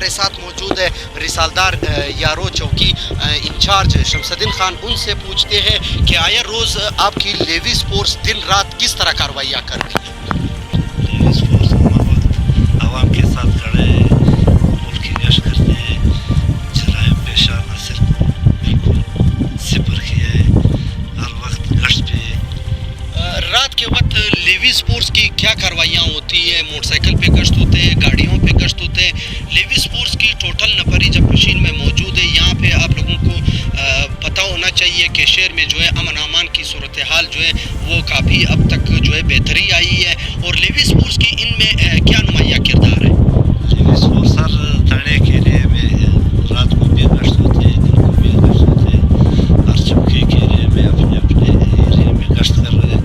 ہمارے ساتھ موجود ہے رسالدار یارو چوکی انچارج شمس الدین خان. ان سے پوچھتے ہیں کہ آیا روز آپ کی لیوی سپورٹس دن رات کس طرح کاروائیاں کرتی ہے؟ لیوی سپورٹس عوام کے ساتھ کھڑے ہیں, ملک کی گشت کرتے ہیں, جرائم پیشہ نہ صرف بالکل صفر کیا ہے, ہر وقت گشت پہ. رات کے وقت لیوی سپورٹس کی کیا کاروائیاں ہوتی ہے؟ موٹر سائیکل پہ گشت ہوتے ہیں, گاڑیوں پہ گشت ہوتے ہیں. لیوی سپورٹس کی ٹوٹل نفری جب پشین میں موجود ہے, یہاں پہ آپ لوگوں کو پتہ ہونا چاہیے کہ شہر میں جو ہے امن امان کی صورتحال جو ہے وہ کافی اب تک جو ہے بہتری آئی ہے. اور لیوی سپورٹس کی ان میں کیا نمایاں کردار ہے؟ لیوی سپورٹس ہر تھانے کے ایریا میں رات کو بھی گشت ہوتے ہیں, دن کو بھی گشت ہوتے ہیں, ہر چوکی کے ایریا میں اپنے اپنے ایریا میں گشت کر رہے ہیں.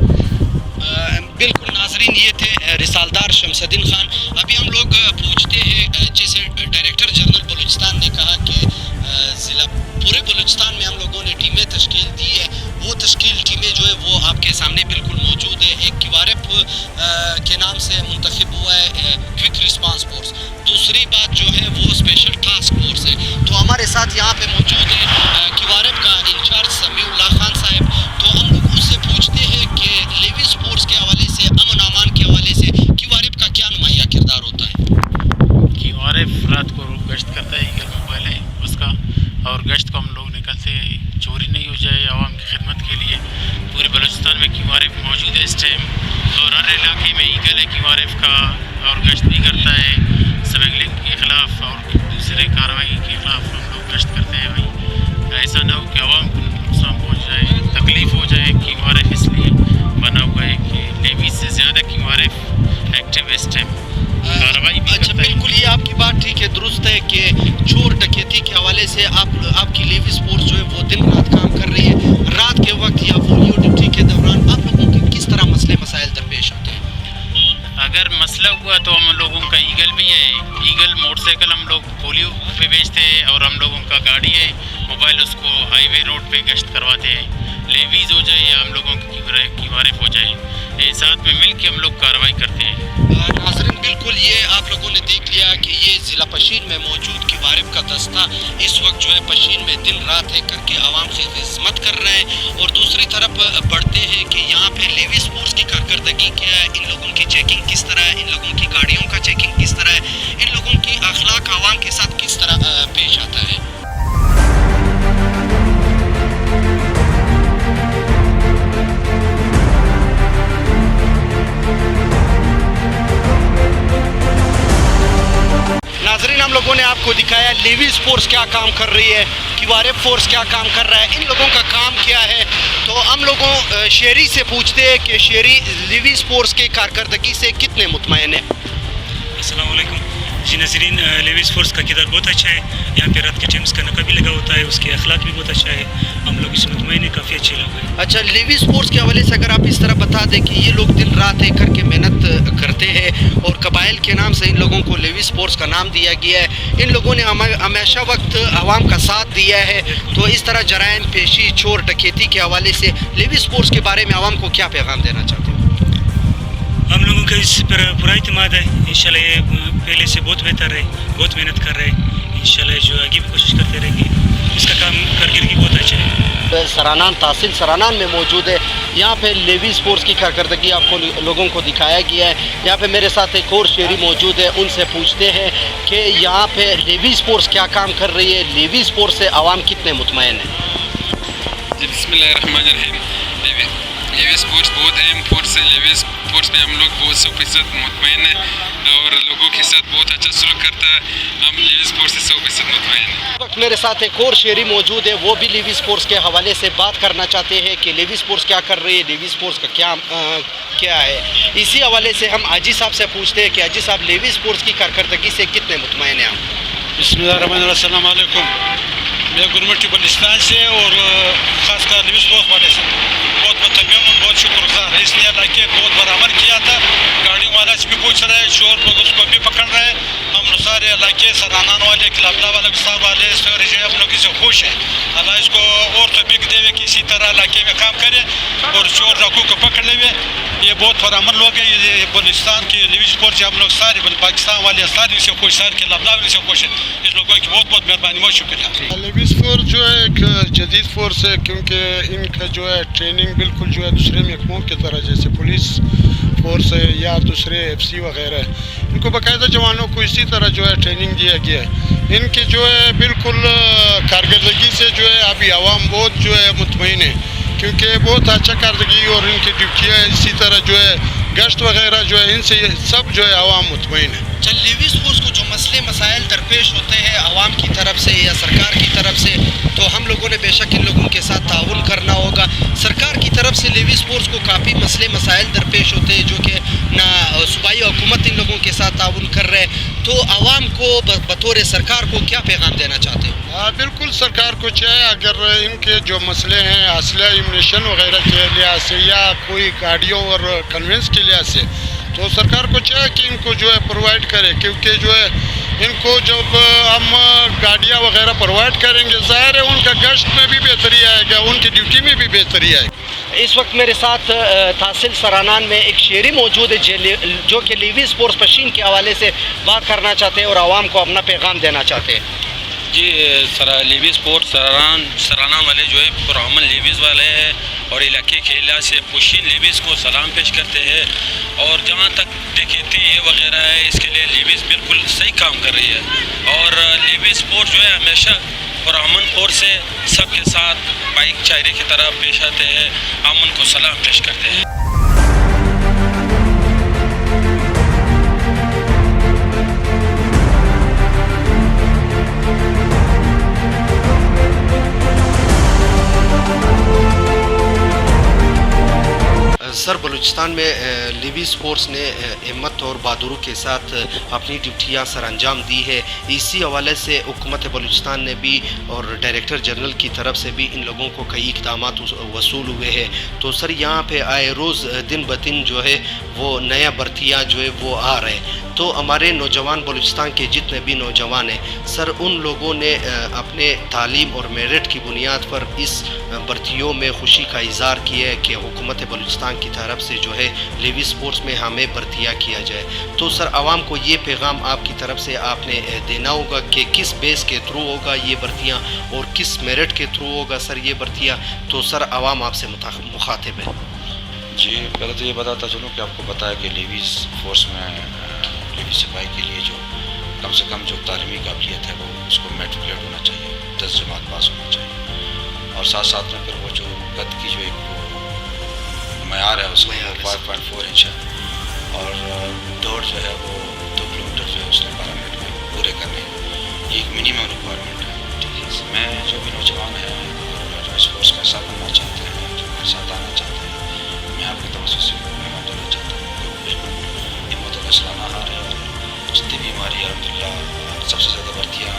بالکل ناظرین, یہ تھے رسالدار شمس الدین خان. ابھی ہم لوگ پوچھتے ہیں, جیسے ڈائریکٹر جنرل بلوچستان نے کہا کہ ضلع پورے بلوچستان میں ہم لوگوں نے ٹیمیں تشکیل دی ہے, وہ تشکیل ٹیمیں جو ہے وہ آپ کے سامنے بالکل موجود ہے. ایک کیوارف کے نام سے منتخب ہوا ہے کوئک رسپانس فورس, دوسری بات جو ہے وہ اسپیشل ٹاسک فورس ہے. تو ہمارے ساتھ یہاں پہ موجود ہے کیوارف کا انچارج سمیع اللہ خان صاحب. تو ہم لوگ اس سے پوچھتے ہیں کہ لیوی سپورٹس کے حوالے سے, امن امان کے حوالے سے کیوارف کا کیا نمایاں کردار ہوتا ہے؟ کیوارف رات کو گشت کرتا ہے, ایگل موبائل ہے اس کا, اور گشت کو ہم لوگ نکلتے ہیں, چوری نہیں ہو جائے عوام کی خدمت کے لیے. پورے بلوچستان میں کیوارف موجود ہے اس ٹائم, اور ہر علاقے میں ایگل ہے کیوارف کا, اور گشت بھی کرتا ہے اسمگلنگ کے خلاف اور دوسرے کارروائی کے خلاف ہم لوگ گشت کرتے ہیں. بھائی ایسا نہ ہو کہ عوام کو نقصان پہنچ جائے, تکلیف ہو جائے. کیوارف اس لیے بنا ہوا ہے کہ لیوی سے زیادہ کیوارف ایکٹیو ہے اس ٹائم, کارروائی بھی اچھا کرتا ہے. بالکل, یہ آپ کی بات ٹھیک ہے, درست ہے کہ چور ڈکیتی کے حوالے سے آپ کی لیوی سپورٹس جو ہے وہ دن رات کام کر رہی ہے. رات کے وقت یا پولیو ڈیوٹی کے دوران آپ لوگوں کے کس طرح مسئلے مسائل درپیش ہوتے ہیں؟ اگر مسئلہ ہوا تو ہم لوگوں کا ایگل بھی ہے, ایگل موٹر سائیکل ہم لوگ پولیو پہ بیچتے ہیں, اور ہم لوگوں کا گاڑی ہے موبائل, اس کو ہائی وے روڈ پہ گشت کرواتے ہیں. لیویز ہو جائے یا ہم لوگوں کی کیوارف ہو جائے, ساتھ میں مل کے ہم لوگ کارروائی کرتے ہیں. ناظرین بالکل, یہ آپ لوگوں نے دیکھ لیا کہ یہ ضلع پشین میں موجود کیوارف کا دستہ اس وقت جو ہے پشین میں دن رات ہے کر کے عوام کی خدمت کر رہے ہیں. اور دوسری طرف بڑھتے ہیں کہ یہاں پہ لیوی سپورٹس کی کارکردگی کیا ہے, ان لوگوں کی چیکنگ کس طرح ہے, ان لوگوں کی گاڑیوں کا چیکنگ کس طرح ہے, ان لوگوں کی اخلاق عوام کے ساتھ کس طرح پیش آتا ہے. ناظرین, ہم لوگوں نے آپ کو دکھایا لیوی سپورٹس کیا کام کر رہی ہے, کیوارف فورس کیا کام کر رہا ہے, ان لوگوں کا کام کیا ہے. تو ہم لوگوں شہری سے پوچھتے ہیں کہ شہری لیوی سپورٹس کی کارکردگی سے کتنے مطمئن ہیں. السلام علیکم جی ناظرین, لیوی سپورٹس کا کردار بہت اچھا ہے. یہاں پہ رات کے ٹائم اس کا نقاب بھی لگا ہوتا ہے, اس کے اخلاق بھی بہت اچھا ہے. ہم لوگ اس مطمئن ہیں, کافی اچھے لوگ ہیں. اچھا, لیوی سپورٹس کے حوالے سے اگر آپ اس طرح بتا دیں کہ یہ لوگ دن رات ایک کر کے محنت کرتے ہیں, اور قبائل کے نام سے ان لوگوں کو لیوی سپورٹس کا نام دیا گیا ہے. ان لوگوں نے ہمیشہ وقت عوام کا ساتھ دیا ہے. تو اس طرح جرائم پیشی, چور ڈکیتی کے حوالے سے لیوی سپورٹس کے بارے میں عوام کو کیا پیغام دینا چاہتے ہیں؟ ہم لوگوں کا اس پر پورا اعتماد ہے. انشاءاللہ یہ پہلے سے بہت بہتر ہے, بہت محنت کر رہے ہیں. انشاءاللہ جو آگے بھی کوشش کرتے رہیں گے. اس کا کام کارکردگی بہت اچھا ہے. سرانان تحصیل سرانان میں موجود ہے. یہاں پہ لیوی سپورٹس کی کارکردگی آپ کو لوگوں کو دکھایا گیا ہے. یہاں پہ میرے ساتھ ایک اور شہری موجود ہے, ان سے پوچھتے ہیں کہ یہاں پہ لیوی سپورٹس کیا کام کر رہی ہے, لیوی سپورٹس سے عوام کتنے مطمئن ہیں. جی بسم اللہ الرحمن الرحیم. لیوی سپورٹس بہت اہم فورس ہے. لیوی سپورٹس میں ہم لوگ بہت 100% مطمئن ہیں, اور لوگوں کے ساتھ بہت اچھا سلوک کرتا ہے. ہم لیوی سپورٹس سے 100% مطمئن ہیں. وقت میرے ساتھ ایک اور شہری موجود ہے, وہ بھی لیوی سپورٹس کے حوالے سے بات کرنا چاہتے ہیں کہ لیوی سپورٹس کیا کر رہی ہے, لیوی سپورٹس کا کیا ہے. اسی حوالے سے ہم حاجی صاحب سے پوچھتے ہیں کہ حاجی صاحب لیوی سپورٹس کی کارکردگی سے کتنے مطمئن ہیں آپ؟ بسم اللہ الرحمن الرحیم. السلام علیکم. میں گورنمنٹ بلوچستان سے اور خاص کر لیوی سپورٹس والے سے بہت مطمئن اور بہت شکر گزار ہے. اس لیے اللہ کے بہت برابر کیا تھا. گاڑی والا سے بھی پوچھ رہے ہیں, چور اس کو بھی پکڑ رہے ہیں. ہم سارے اللہ کے سرانان والے, کلابلا والے, گستار والے جو ہے ہم لوگ اس سے خوش ہیں. اللہ اس کو اور توفیق دے ہے کہ اسی طرح علاقے میں کام کرے اور چور ڈاکو کو پکڑ لے. یہ بہت پرامن لوگ ہیں. یہ بلوچستان کے لیوی اسپورٹ سے ہم لوگ سارے پاکستان والے سارے سے خوش, سارے کے لبنان سے خوش ہیں. اس لوگوں کی بہت بہت مہربانی, بہت شکریہ. لیویس فورس جو ہے ایک جدید فورس ہے, کیونکہ ان کا جو ہے ٹریننگ بالکل جو ہے دوسرے محکموں کی طرح, جیسے پولیس فورس ہے یا دوسرے FC وغیرہ ہے, ان کو باقاعدہ جوانوں کو اسی طرح جو ہے ٹریننگ دیا گیا ہے. ان کی جو ہے بالکل کارکردگی سے جو ہے ابھی عوام بہت جو ہے مطمئن ہے, کیونکہ بہت اچھا کارکردگی اور ان کی ڈیوٹیاں اسی طرح جو ہے گشت وغیرہ جو ہے ان سے سب جو ہے عوام مطمئن ہے. لیویس فورس کو جو مسئلے مسائل درپیش ہوتے ہیں عوام کی طرف سے یا سرکار کی طرف سے, تو ہم لوگوں نے بے شک ان لوگوں کے ساتھ تعاون کرنا ہوگا. سرکار کی طرف سے لیویس فورس کو کافی مسئلے مسائل درپیش ہوتے ہیں جو کہ نہ صوبائی حکومت ان لوگوں کے ساتھ تعاون کر رہے, تو عوام کو بطور سرکار کو کیا پیغام دینا چاہتے ہیں؟ بالکل سرکار کو چاہے اگر ان کے جو مسئلے ہیں اسلحہ ایمونیشن وغیرہ کے لحاظ سے یا کوئی گاڑیوں اور کنوینس کے لحاظ سے, تو سرکار کو چاہے کہ ان کو جو ہے پرووائڈ کرے, کیونکہ جو ہے ان کو جب ہم گاڑیاں وغیرہ پرووائڈ کریں گے ظاہر ہے ان کا گشت میں بھی بہتری آئے گا, ان کی ڈیوٹی میں بھی بہتری آئے گی. اس وقت میرے ساتھ تحصیل سرانان میں ایک شہری موجود ہے جو کہ لیویس فورس پشین کے حوالے سے بات کرنا چاہتے ہیں اور عوام کو اپنا پیغام دینا چاہتے ہیں. جی لیویس فورس سرانہ والے جو ہے پرامن لیویز والے ہیں اور علاقے کے لحاظ سے پشین لیویز کو سلام پیش کرتے ہیں, اور جہاں تک ڈکیتی وغیرہ ہے اس کے لیے لیویز بالکل صحیح کام کر رہی ہے, اور لیویس فورس جو ہے ہمیشہ پرامن فورس سے سب کے ساتھ بھائی چارے کی طرح پیش آتے ہیں, ہم ان کو سلام پیش کرتے ہیں. سر, بلوچستان میں لیویس فورس نے ہمت اور بہادری کے ساتھ اپنی ڈیوٹیاں سر انجام دی ہے. اسی حوالے سے حکومت بلوچستان نے بھی اور ڈائریکٹر جنرل کی طرف سے بھی ان لوگوں کو کئی اقدامات وصول ہوئے ہیں. تو سر یہاں پہ آئے روز دن بدن جو ہے وہ نیا بھرتیاں جو ہے وہ آ رہے ہیں, تو ہمارے نوجوان بلوچستان کے جتنے بھی نوجوان ہیں سر, ان لوگوں نے اپنے تعلیم اور میرٹ کی بنیاد پر اس بھرتیوں میں خوشی کا اظہار کیا ہے کہ حکومت بلوچستان کی طرف سے جو ہے لیویس فورس میں ہمیں بھرتیاں کیا جائے. تو سر عوام کو یہ پیغام آپ کی طرف سے آپ نے دینا ہوگا کہ کس بیس کے تھرو ہوگا یہ بھرتیاں اور کس میرٹ کے تھرو ہوگا سر یہ بھرتیاں, تو سر عوام آپ سے مخاطب ہے. جی پہلے تو یہ بتاتا چلوں کہ آپ کو پتہ ہے کہ لیویس فورس میں لیویس سپاہی کے لیے جو کم سے کم جو تعلیمی قابلیت ہے وہ اس کو میٹرکلیٹ ہونا چاہیے, 10 جماعت پاس ہونا چاہیے, اور ساتھ ساتھ میں پھر وہ جو قد کی جو ایک معیار ہے اس میں 5.4 انچ ہے, اور دوڑ جو ہے وہ 2 کلومیٹر جو ہے اس نے 12 منٹ میں پورے کرنے, یہ ایک منیمم ریکوائرمنٹ ہے. میں جو بھی نوجوان ہیں جو اس فورس کا حصہ بننا چاہتے ہیں, جو میرے ساتھ آنا چاہتے ہیں, میں آپ کی توجہ سے پیغام دینا چاہتا ہوں کہ بالکل ہمت و حوصلہ نہ ہارے, اور جتنی بھی ہماری الحمدللہ سب سے زیادہ بھرتیاں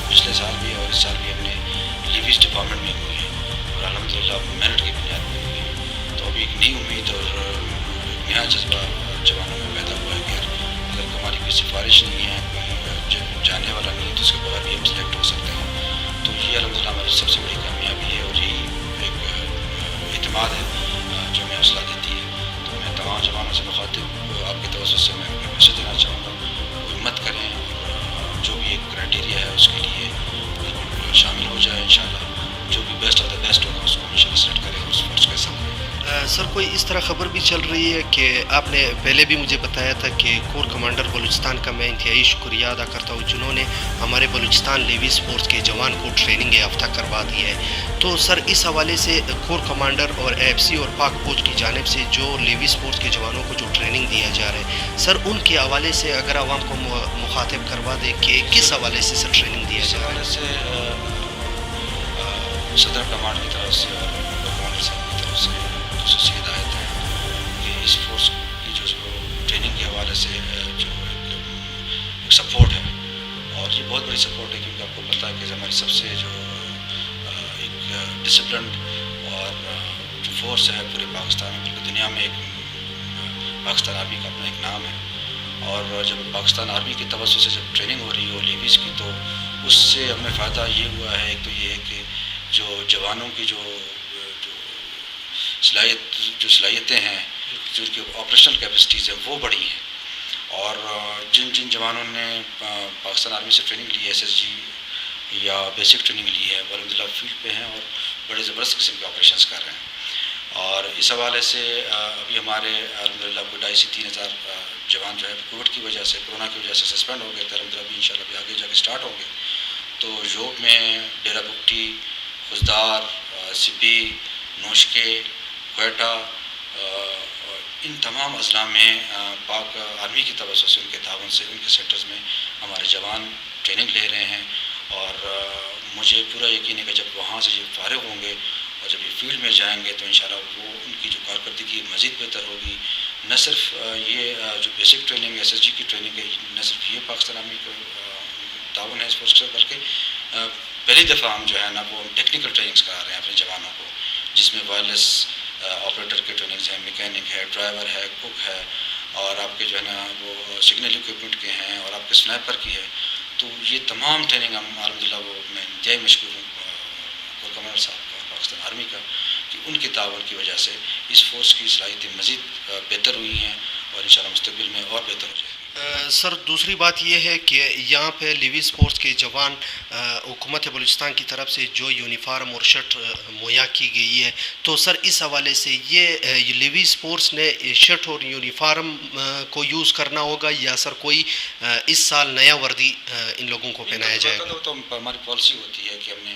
پچھلے سال بھی اور اس سال بھی ہم نے لیویس ڈپارٹمنٹ میں ہوئی ہیں, اور الحمدللہ میرٹ کی بنیاد پہ ہوئی ہیں. تو ابھی ایک نئی امید اور نیا جذبہ جوانوں میں پیدا ہوا ہے کہ اگر ہماری کوئی سفارش نہیں ہے, کوئی جانے والا نہیں ہے, تو اس کے بغیر بھی ہم سلیکٹ ہو سکتے ہیں. تو یہ الحمدللہ ہماری سب سے بڑی کامیابی ہے, اور یہی ایک اعتماد ہے جو ہمیں حوصلہ دیتی ہے. تو میں تمام جوانوں سے مخاطب آپ کی توجہ سے میں میسج دینا چاہوں گا, وہ ہمت کریں, اور جو بھی ایک کرائٹیریا ہے اس کے لیے بالکل شامل ہو جائے. انشاءاللہ جو بھی بیسٹ آف دا بیسٹ ہوگا اس کو انشاءاللہ سلیکٹ کریں اور اس فورس کا حصہ بنیں. سر کوئی اس طرح خبر بھی چل رہی ہے کہ آپ نے پہلے بھی مجھے بتایا تھا کہ کور کمانڈر بلوچستان کا میں انتہائی شکریہ ادا کرتا ہوں جنہوں نے ہمارے بلوچستان لیویس فورس کے جوان کو ٹریننگ یافتہ کروا دی ہے. تو سر اس حوالے سے کور کمانڈر اور AFC اور پاک فوج کی جانب سے جو لیویس فورس کے جوانوں کو جو ٹریننگ دیا جا رہا ہے سر, ان کے حوالے سے اگر عوام کو مخاطب کروا دے کہ کس حوالے سے سر ٹریننگ دیا جا رہا ہے. اس حوالے سے صدر کمانڈ کی طرف سے اور کمانڈر صاحب کی طرف سے خصوصی ہدایت ہے کہ اس فورس کی جو ٹریننگ کے حوالے سے جو ایک سپورٹ ہے, اور یہ بہت بڑی سپورٹ ہے, کیونکہ آپ کو پتہ ہے کہ ہماری سب سے جو ایک ڈسپلنڈ اور جو فورس ہے پورے پاکستان میں, پوری دنیا میں, ایک پاکستان آرمی کا اپنا ایک نام ہے. اور جب پاکستان آرمی کی توسط سے جب ٹریننگ ہو رہی ہو لیویز کی, تو اس سے ہمیں فائدہ یہ ہوا ہے, ایک تو یہ ہے کہ جو جوانوں کی جو صلاحیتیں ہیں, جو ان کی آپریشنل کیپیسٹیز ہیں وہ بڑی ہیں. اور جن جوانوں نے پاکستان آرمی سے ٹریننگ لی ہے, SSG یا بیسک ٹریننگ لی ہے, وہ الحمد للہ فیلڈ پہ ہیں اور بڑے زبردست قسم کے آپریشنز کر رہے ہیں. اور اس حوالے سے ابھی ہمارے الحمد للہ کوئی 2,500-3,000 جوان جو ہے کووڈ کی وجہ سے, کورونا کی وجہ سے سسپینڈ ہو گئے تھے. الحمد للہ بھی انشاءاللہ بھی آگے جا کے اسٹارٹ ہوں گے. تو یوب میں ڈیرہ بگٹی, خزدار, سبی, نوشکے, کوئٹہ, ان تمام اضلاع میں پاک آرمی کی توسط سے, ان کے تعاون سے, ان کے سیکٹرز میں ہمارے جوان ٹریننگ لے رہے ہیں. اور مجھے پورا یقین ہے کہ جب وہاں سے یہ فارغ ہوں گے اور جب یہ فیلڈ میں جائیں گے تو انشاءاللہ وہ ان کی جو کارکردگی مزید بہتر ہوگی. نہ صرف یہ جو بیسک ٹریننگ SSG کی ٹریننگ ہے, نہ صرف یہ پاکستان آرمی کو تعاون ہے اس فورس سے, بلکہ پہلی دفعہ ہم جو ہے نا وہ ٹیکنیکل ٹریننگز کرا رہے ہیں اپنے جوانوں کو, جس میں وائرلیس آپریٹر کے ٹریننگز ہیں, میکینک ہے, ڈرائیور ہے, کوک ہے, اور آپ کے جو ہے نا وہ سگنل اکوپمنٹ کے ہیں, اور آپ کے سنائپر کی ہے. تو یہ تمام ٹریننگ ہم الحمدللہ وہ میں انتہائی مشکور ہوں کور کمانڈر صاحب پاکستان آرمی کا, کہ ان کے تعاون کی وجہ سے اس فورس کی صلاحیتیں مزید بہتر ہوئی ہیں اور انشاءاللہ مستقبل میں اور بہتر ہو جائے گی. سر دوسری بات یہ ہے کہ یہاں پہ لیویز فورس کے جوان حکومت بلوچستان کی طرف سے جو یونیفارم اور شرٹ مہیا کی گئی ہے, تو سر اس حوالے سے یہ لیویز فورس نے شرٹ اور یونیفارم کو یوز کرنا ہوگا یا سر کوئی اس سال نیا وردی ان لوگوں کو پہنایا جائے گا؟ تو ہماری پالیسی ہوتی ہے کہ ہم نے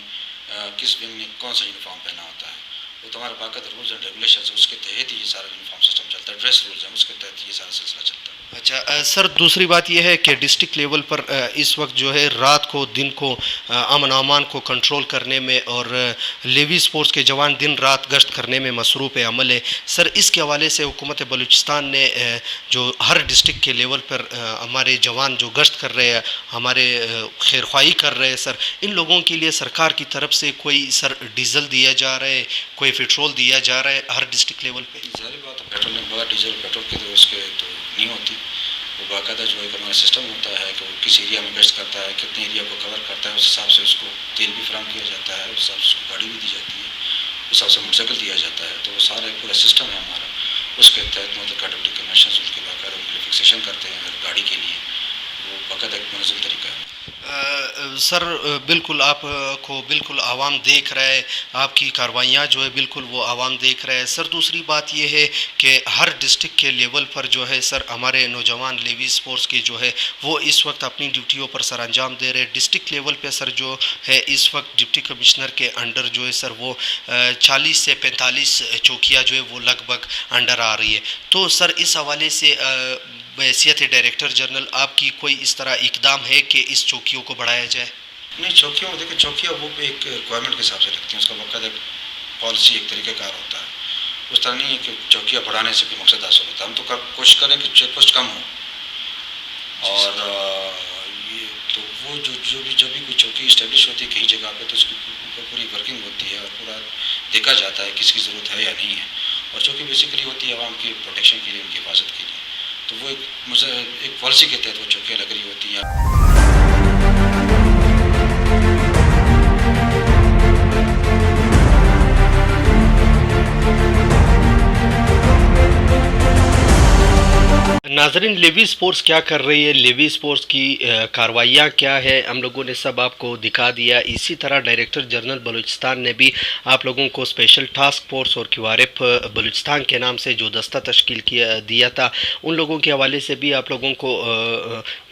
کس ونگ نے کون سا یونیفارم پہنا ہوتا ہے, وہ تو ہمارے باقاعدہ رولز اینڈ ریگولیشنز, اس کے تحت ہی یہ سارا یونیفارم سسٹم چلتا ہے, ڈریس رولز ہیں اس کے تحت یہ سارا سلسلہ چلتا ہے. اچھا سر دوسری بات یہ ہے کہ ڈسٹرکٹ لیول پر اس وقت جو ہے رات کو دن کو امن و امان کو کنٹرول کرنے میں اور لیویز فورس کے جوان دن رات گشت کرنے میں مصروف عمل ہے. سر اس کے حوالے سے حکومت بلوچستان نے جو ہر ڈسٹرکٹ کے لیول پر ہمارے جوان جو گشت کر رہے ہیں, ہمارے خیر خواہی کر رہے ہیں, سر ان لوگوں کے لیے سرکار کی طرف سے کوئی سر ڈیزل دیا جا رہا ہے, کوئی پیٹرول دیا جا رہا ہے ہر ڈسٹرکٹ لیول پہ؟ ظاہر بات ہے, پیٹرول میں بہت ڈیزل پیٹرول کے تو اس کے تو نہیں ہوتی. وہ باقاعدہ جو ہے ہمارا سسٹم ہوتا ہے کہ وہ کس ایریا میں گشت کرتا ہے, کتنے ایریا کو کور کرتا ہے, اس حساب سے اس کو تیل بھی فراہم کیا جاتا ہے, اس حساب سے اس کو گاڑی بھی دی جاتی ہے, اس حساب سے موٹر سائیکل دیا جاتا ہے. تو وہ سارا ایک پورا سسٹم ہے ہمارا, اس کے تحت مطلب کا ڈپٹی کمشنرز ان کے باقاعدہ ان کے لیے فکسیشن کرتے ہیں گاڑی کے لیے, وہ باقاعدہ ایک منظم طریقہ ہے. سر بالکل آپ کو بالکل عوام دیکھ رہا ہے, آپ کی کاروائیاں جو ہے بالکل وہ عوام دیکھ رہا ہے. سر دوسری بات یہ ہے کہ ہر ڈسٹرکٹ کے لیول پر جو ہے سر ہمارے نوجوان لیویز فورس کے جو ہے وہ اس وقت اپنی ڈیوٹیوں پر سر انجام دے رہے ہیں. ڈسٹرکٹ لیول پہ سر جو ہے اس وقت ڈپٹی کمشنر کے انڈر جو ہے سر وہ 40 سے 45 چوکیاں جو ہے وہ لگ بھگ انڈر آ رہی ہے. تو سر اس حوالے سے بحیثیت ڈائریکٹر جنرل آپ کی کوئی اس طرح اقدام ہے کہ اس چوکیوں کو بڑھایا جائے؟ نہیں, چوکیوں میں دیکھیں چوکیاں وہ ایک ریکوائرمنٹ کے حساب سے رکھتی ہیں, اس کا باقاعدہ پالیسی ایک طریقہ کار ہوتا ہے. اس طرح نہیں ہے کہ چوکیاں بڑھانے سے کوئی مقصد حاصل ہوتا ہے. ہم تو کوشش کریں کہ چیک پوسٹ کم ہو, اور یہ تو وہ جو بھی کوئی چوکی اسٹیبلش ہوتی ہے کہیں جگہ پہ تو اس کی پوری ورکنگ ہوتی ہے اور پورا دیکھا جاتا ہے کس کی ضرورت ہے یا نہیں ہے. اور چوکی بیسیکلی ہوتی ہے عوام کی پروٹیکشن کے لیے, ان کی حفاظت کے لیے. تو وہ ایک پالیسی کے تحت وہ چوکیاں لگ رہی ہوتی ہیں. ناظرین لیویز فورس کیا کر رہی ہے, لیویز فورس کی کاروائیاں کیا ہے, ہم لوگوں نے سب آپ کو دکھا دیا. اسی طرح ڈائریکٹر جنرل بلوچستان نے بھی آپ لوگوں کو اسپیشل ٹاسک فورس اور QRF بلوچستان کے نام سے جو دستہ تشکیل دیا تھا, ان لوگوں کے حوالے سے بھی آپ لوگوں کو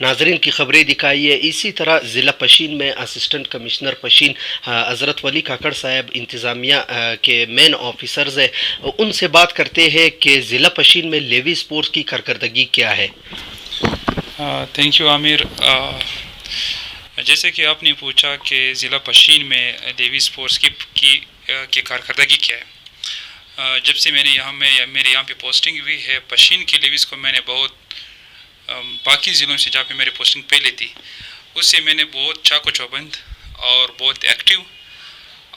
ناظرین کی خبریں دکھائی ہے. اسی طرح ضلع پشین میں اسسٹنٹ کمشنر پشین حضرت ولی کاکڑ صاحب انتظامیہ کے مین آفیسرز ہیں, ان سے بات کرتے ہیں کہ ضلع پشین میں لیویز فورس کی کارکردگی کیا ہے. تھینک یو عامر. جیسے کہ آپ نے پوچھا کہ ضلع پشین میں لیویز فورس کی کارکردگی کیا ہے, جب سے میرے یہاں پہ پوسٹنگ ہوئی ہے پشین کے لیویز کو میں نے بہت باقی ضلعوں سے جہاں پہ میری پوسٹنگ پہلے تھی اس سے میں نے بہت چاق و چوبند اور بہت ایکٹیو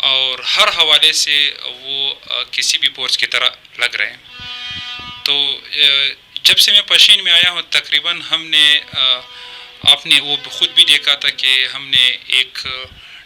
اور ہر حوالے سے وہ کسی بھی فورس کی طرح لگ رہے ہیں. تو جب سے میں پشین میں آیا ہوں تقریباً ہم نے آپ نے وہ خود بھی دیکھا تھا کہ ہم نے ایک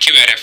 QRF,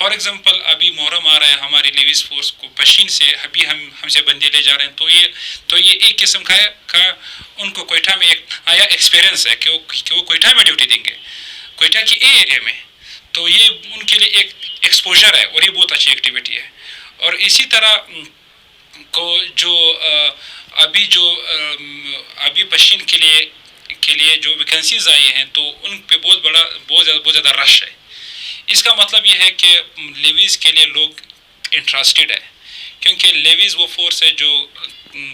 فار ایگزامپل ابھی محرم آ رہا ہے, ہماری لیویز فورس کو پشین سے ابھی ہم سے بندے لے جا رہے ہیں, تو یہ ایک قسم کا ان کو کوئٹہ میں ایک آیا ایکسپیرینس ہے کہ وہ کوئٹہ میں ڈیوٹی دیں گے, کوئٹہ کی اے ایریا میں, تو یہ ان کے لیے ایک ایکسپوجر ہے اور یہ بہت اچھی ایکٹیویٹی ہے. اور اسی طرح کو ابھی پشین کے لیے جو ویکنسیز آئی ہیں تو ان پہ بہت زیادہ رش ہے. اس کا مطلب یہ ہے کہ لیویز کے لیے لوگ انٹرسٹڈ ہے, کیونکہ لیویز وہ فورس ہے جو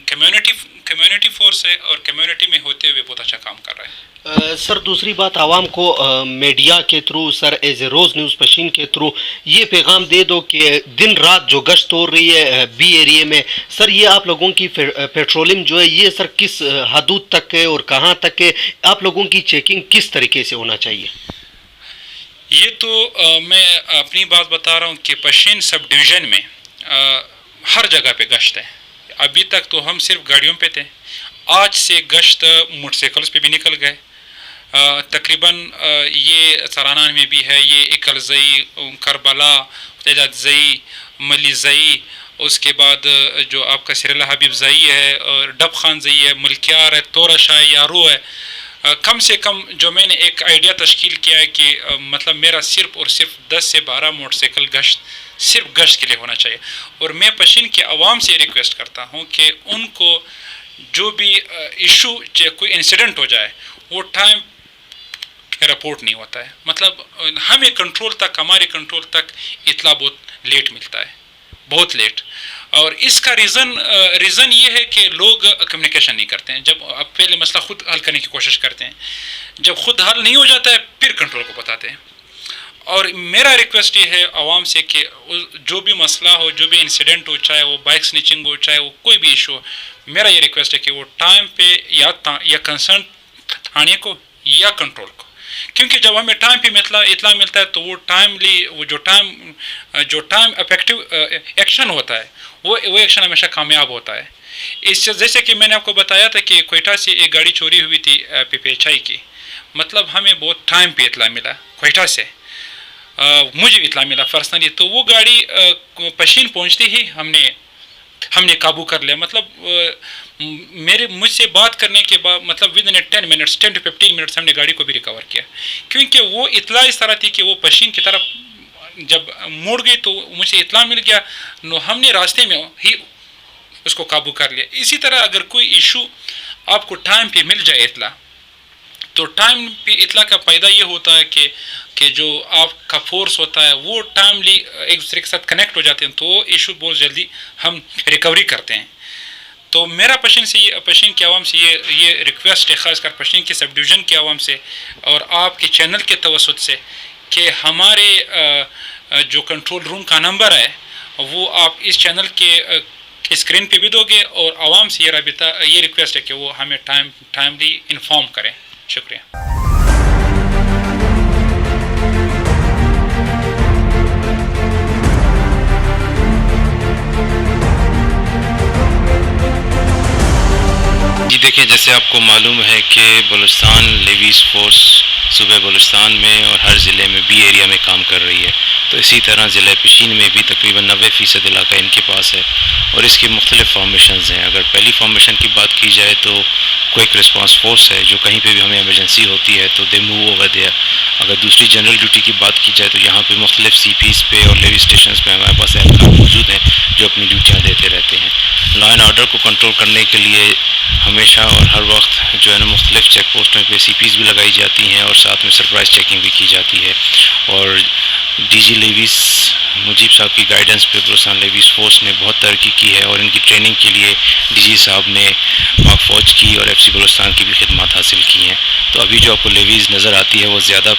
کمیونٹی فورس ہے اور کمیونٹی میں ہوتے ہوئے بہت اچھا کام کر رہا ہے. سر دوسری بات, عوام کو میڈیا کے through, sir as a rose news Pishin کے تھرو یہ پیغام دے دو کہ دن رات جو گشت ہو رہی ہے بی ایریے میں, سر یہ آپ لوگوں کی پیٹرولنگ جو ہے یہ سر کس حدود تک ہے اور کہاں تک ہے, آپ لوگوں کی چیکنگ کس طریقے سے ہونا چاہیے؟ یہ تو میں اپنی بات بتا رہا ہوں کہ پشین سب ڈویژن میں ہر جگہ پہ گشت ہے. ابھی تک تو ہم صرف گاڑیوں پہ تھے, آج سے گشت موٹر سائیکلس پہ بھی نکل گئے. تقریباً یہ سرانان میں بھی ہے, یہ اکل زئی, کربلا, تیجات زئی, ملی زئی, اس کے بعد جو آپ کا سر اللہ حبیب زئی ہے, اور ڈب خان زئی ہے, ملکیار ہے, تورشا ہے, یارو ہے. کم سے کم جو میں نے ایک آئیڈیا تشکیل کیا ہے کہ مطلب میرا صرف اور صرف 10 سے 12 موٹر سائیکل گشت صرف گشت کے لیے ہونا چاہیے. اور میں پشین کے عوام سے ریکویسٹ کرتا ہوں کہ ان کو جو بھی ایشو, کوئی انسیڈنٹ ہو جائے, وہ ٹائم رپورٹ نہیں ہوتا ہے. مطلب ہمیں ہمارے کنٹرول تک اطلاع بہت لیٹ ملتا ہے, بہت لیٹ. اور اس کا ریزن یہ ہے کہ لوگ کمیونیکیشن نہیں کرتے ہیں. جب اب پہلے مسئلہ خود حل کرنے کی کوشش کرتے ہیں, جب خود حل نہیں ہو جاتا ہے پھر کنٹرول کو بتاتے ہیں. اور میرا ریکویسٹ یہ ہے عوام سے کہ جو بھی مسئلہ ہو, جو بھی انسیڈنٹ ہو, چاہے وہ بائک سنیچنگ ہو, چاہے وہ کوئی بھی ایشو ہو, میرا یہ ریکویسٹ ہے کہ وہ ٹائم پہ یا کنسرن تھانے کو یا کنٹرول کو, کیونکہ جب ہمیں ٹائم پہ اطلاع ملتا ہے تو وہ ٹائملی وہ جو ٹائم افیکٹو ایکشن ہوتا ہے وہ ایکشن ہمیشہ کامیاب ہوتا ہے. اس سے جیسے کہ میں نے آپ کو بتایا تھا کہ کوئٹہ سے ایک گاڑی چوری ہوئی تھی PPHI کی, مطلب ہمیں بہت ٹائم پہ اطلاع ملا کوئٹہ سے, مجھے اطلاع ملا پرسنلی, تو وہ گاڑی پشین پہنچتی ہی ہم نے قابو کر لیا. مطلب مجھ سے بات کرنے کے بعد مطلب ود ان 10 to 15 منٹس ہم نے گاڑی کو بھی ریکور کیا, کیونکہ وہ اطلاع اس طرح تھی کہ وہ پشین کی طرف جب موڑ گئی تو مجھ سے اطلاع مل گیا, ہم نے راستے میں ہی اس کو قابو کر لیا. اسی طرح اگر کوئی ایشو آپ کو ٹائم پہ مل جائے اطلاع, تو ٹائم پہ اطلاع کا فائدہ یہ ہوتا ہے کہ جو آپ کا فورس ہوتا ہے وہ ٹائملی ایک دوسرے کے ساتھ کنیکٹ ہو جاتے ہیں, تو وہ ایشو بہت جلدی ہم ریکوری کرتے ہیں. تو میرا پشین کے عوام سے یہ ریکویسٹ ہے, خاص کر پشین کے سب ڈویژن کے عوام سے اور آپ کے چینل کے توسط سے, کہ ہمارے جو کنٹرول روم کا نمبر ہے وہ آپ اس چینل کے اسکرین پہ بھی دو گے, اور عوام سے یہ ریکویسٹ ہے کہ وہ ہمیں ٹائملی انفارم کریں. شکریہ. جی دیکھیں, جیسے آپ کو معلوم ہے کہ بلوچستان لیویز فورس صوبہ بلوچستان میں اور ہر ضلع میں بی ایریا میں کام کر رہی ہے, تو اسی طرح ضلع پشین میں بھی تقریباً 90% علاقہ ان کے پاس ہے, اور اس کی مختلف فارمیشنز ہیں. اگر پہلی فارمیشن کی بات کی جائے تو کوئک رسپانس فورس ہے, جو کہیں پہ بھی ہمیں ایمرجنسی ہوتی ہے تو دے موو اوور دیئر. اگر دوسری جنرل ڈیوٹی کی بات کی جائے تو یہاں پہ مختلف CPs پہ اور لیوی اسٹیشنز پہ ہمارے پاس اہلکار موجود ہیں جو اپنی ڈیوٹیاں دیتے رہتے ہیں. لا اینڈ آرڈر کو کنٹرول کرنے کے لیے ہمیشہ اور ہر وقت جو ہے نا مختلف چیک پوسٹوں پہ CPs بھی لگائی جاتی ہیں, اور ساتھ میں سرپرائز چیکنگ بھی کی جاتی ہے. اور DG لیویز مجیب صاحب کی گائیڈنس پہ بلوچستان لیویز فورس نے بہت ترقی کی ہے, اور ان کی ٹریننگ کے لیے DG صاحب نے پاک فوج کی اور FC بلوچستان کی بھی خدمات حاصل کی ہیں. تو ابھی جو آپ کو لیویز نظر آتی ہے وہ زیادہ